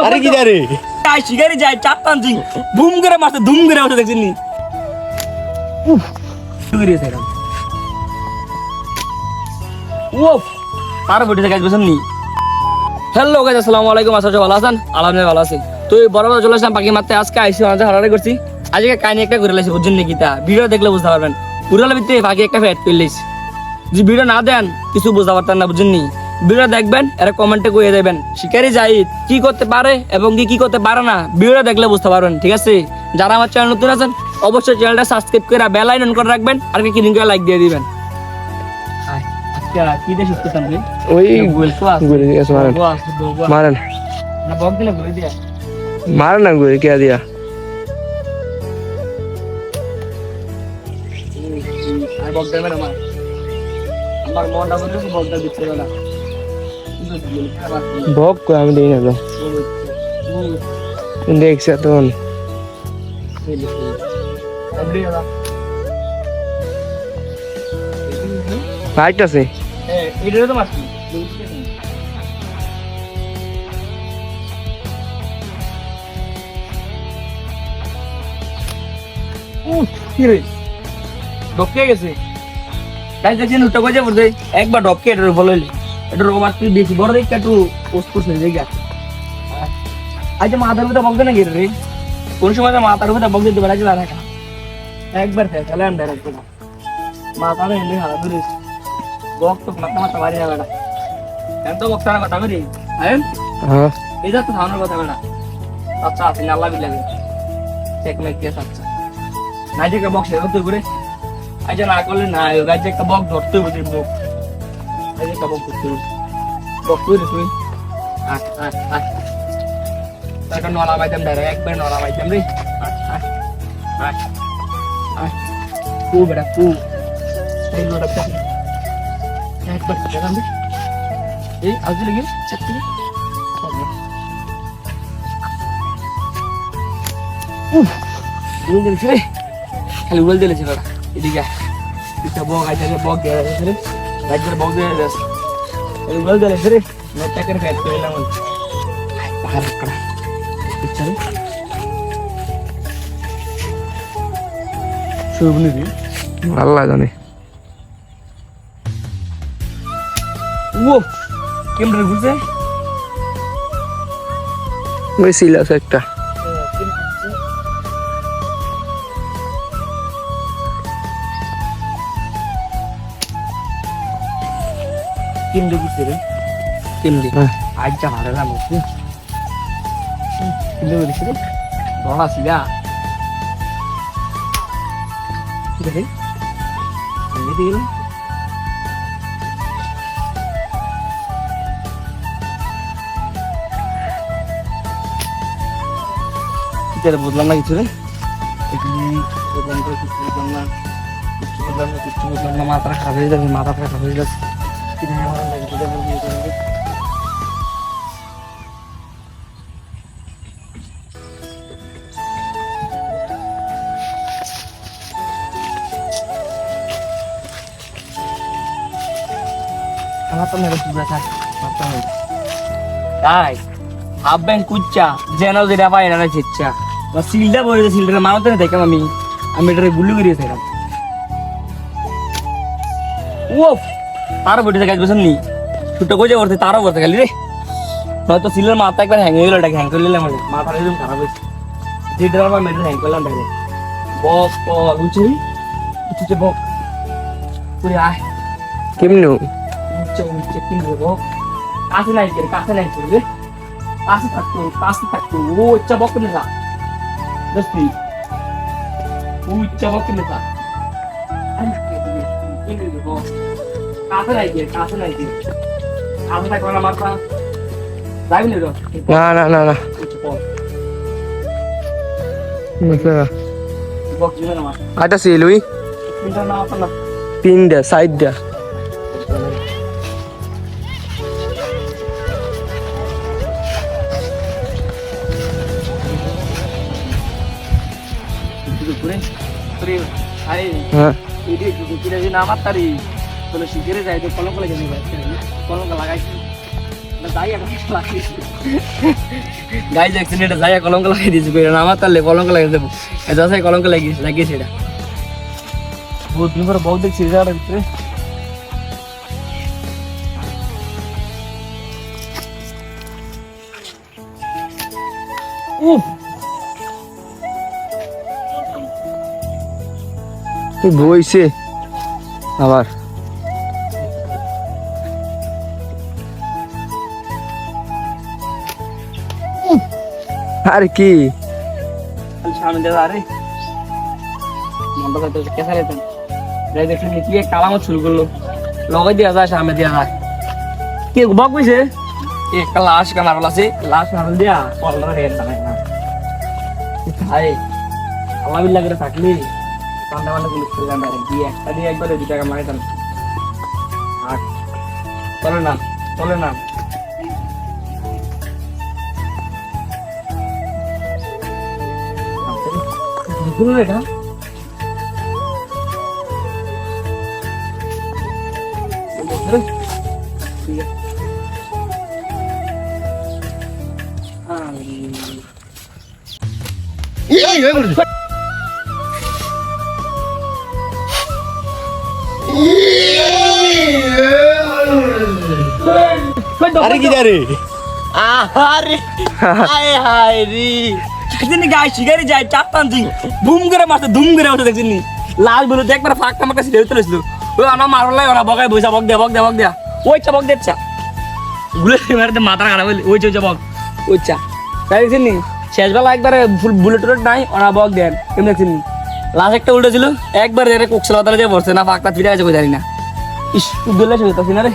আরে কি রে শিকারি যায় চাপতাম জি বুম করে মারতে ধুম করে ওঠে দেখছেন নি উফ আর বডি থেকে বসেন নি হ্যালো গাইস আসসালামু আলাইকুম আশা করি ভালো আছেন আলহামদুলিল্লাহ ভালো আছি তো বরাবর চলে আসলাম পাখি মারতে আজকে আইসি মাঝে হারারে করছি আজকে কাহিনী একটা করে লাইছি বুঝছেন নাকি তা ভিডিও দেখলে বুঝতে পারবেন পুরোলা ভিতরে পাখি একটা ফ্যাট করে লাইছি যদি ভিডিও না দেন কিছু বুঝতে পারতেন না বুঝছেন নি ভিডিও দেখবেন এরা কমেন্টে কইয়ে দেবেন শিকারি জাহিদ কি করতে পারে এবং কি করতে পারে না ভিডিও দেখলে বুঝতে পারবেন ঠিক আছে যারা আমার চ্যানেল নতুন আছেন অবশ্যই চ্যানেলটা সাবস্ক্রাইব করে বেল আইকন অন করে রাখবেন আর কি লিংক করে লাইক দিয়ে দিবেন আজকে কি দেশ করতেন ভাই ওই গোল ক্লাস গোল গেছে মারেন না বক দিলে গোল দিয়া মারেন না গোল কে দিয়া আই বক দেবে না আমার মনটা বলে বকটা দিতে না বক কো আমি দেই না তো দেখছ তো ফাইট আছে এটা তো মারছি কি রে ডকে গেছে তাই দেখছেন উঠে গজে পড়ছে একবার ডকে এটার ফলো হইলে এটা রোবার তুই বেশি বড় দেখে একটু পোস্ট করছে জায়গা আজ মাথার ভিতরে বকবে না রে কোন সময় মাথার ভিতরে বক দিতে পারে না একবার খেলে আন ডাইরেক্ট মাথা এনে হারা ধরে বক তো মাথা মারি না বেটা এত বকসার কথা করি হ্যাঁ এটা তো ধানের কথা বেটা আচ্ছা আছে আল্লাহ বিল্লাহ চেক মে কেস আচ্ছা নাই যে বক্স ধরতে করে আজ না করলে না ওই গাছে একটা বক ধরতে হবে বক আজ একটা বক ধরতে বক তুই তুই আট আট আট তাকে নলা বাইতাম ডাইরেক্ট একবার নলা বাইতাম রে আট আট আট আট কু বেটা কু এই লোটা চাকি একবার দেখান দে এই আজকে লাগি চাকি উফ গুল দিলছে রে খালি গুল দিলছে বেটা এদিকে এটা বক আইছে বক দেয়া আছে রে রাজ্যের বক দেয়া আছে এই গুল দিলছে রে নেটটা করে ফেট কইলাম বাহার করা চল শুভনি দি আল্লাহ জানে ও কেমন ঘুরছে ওই সিলাস একটা কেমন ঘুরছে রে কেমন আজ যা ভালো না মুখে কেমন ঘুরছে রে বড়া সিলা কি রে এই দিল এটা বুঝলাম না কিছু রে বুঝলাম না মাথা খারাপ হয়ে যাবে মাথা খারাপ হয়ে যাচ্ছে আমার তো মেরে সুবিধা থাক তাই ভাববেন কুচ্চা যেন যেটা পাই না চিচ্ছা বা সিলটা বলে সিলটা মানতে না দেখলাম আমি এটারে গুলি করিয়ে থাকলাম ও তারও বটে গাছ বসেন নি ছোট কোজে করতে তারও করতে খালি রে হয়তো সিলের মাথা একবার হ্যাং হয়ে গেল এটাকে হ্যাং করে নিলাম মাথা একদম খারাপ হয়েছে যেটা আমার মেয়েটা হ্যাং করলাম ডাইরে বক বুঝছি বুঝছে বক তুই আয় কেমনি উচ্চে উচ্চে কিনবে বক কাছে নাই রে কাছে থাকতো ও ইচ্ছা বক কিনে যা দস্তি ও ইচ্ছা বক কিনে যা কাছে নাই কাছে থাকবে না মাথা যাবি না না বক দিবে না আটা সিলুই তিনটা না আপনা তিনটা সাইডটা আরে আরে এই যে নামাত তারি তাহলে শিখে যাই তো কলঙ্ক লেগে যাবে কলঙ্ক লাগাইছি যাই এখন লাগিয়েছি গাইজ দেখছেন এটা যাই কলঙ্ক লাগাই দিয়েছি আমার তাহলে কলঙ্ক লাগিয়ে দেবো যাই কলঙ্ক লাগিয়েছি এটা বহুত দিন পরে বহুত দেখছি জায়গাটার ভিতরে বইছে আবার আর কি সামনে দেওয়া আরে মনটা তো কেসা রেতেন যাই দেখছেন কি কালামত শুরু করলো লগাই দেওয়া যায় সামনে দেওয়া যায় কে বক কইছে একটা লাশ কানার আছে লাশ নাড়ল দিয়া কলরা রেড না না ভাই আল্লাহ বিল্লাহ করে থাকলি পান্ডা পান্ডা গুলো করে গান্ডা দিয়ে একটা দিয়ে একবার 2 টাকা মারে দেন আর চলে না দেখুন এটা আরে কি রে আরে হায় হায় রে দেখছিনি গাই শিকারি যায় চাপতান তুই বুম করে মারতে দুম করে ওঠে দেখছিনি লাল বলে দেখ একবার ফাঁকটা আমার কাছে ধরতে ওই আমার মারলাই ওরা বগায় বইসা বক দেয়া ওই চা বক দেখছা গুলে মারতে মাথা খারাপ হইলে ওই চা বক ওই চা তাই দেখছিনি শেষবেলা একবারে ফুল বুলেট টুলেট নাই ওরা বক দেন কেমন দেখছিনি লাশ একটা উল্টে ছিল একবার কোকসলা তালে যে পড়ছে না ফাঁকটা ফিরে আছে কই জানি না ইস তুই গেলে শুনতে না রে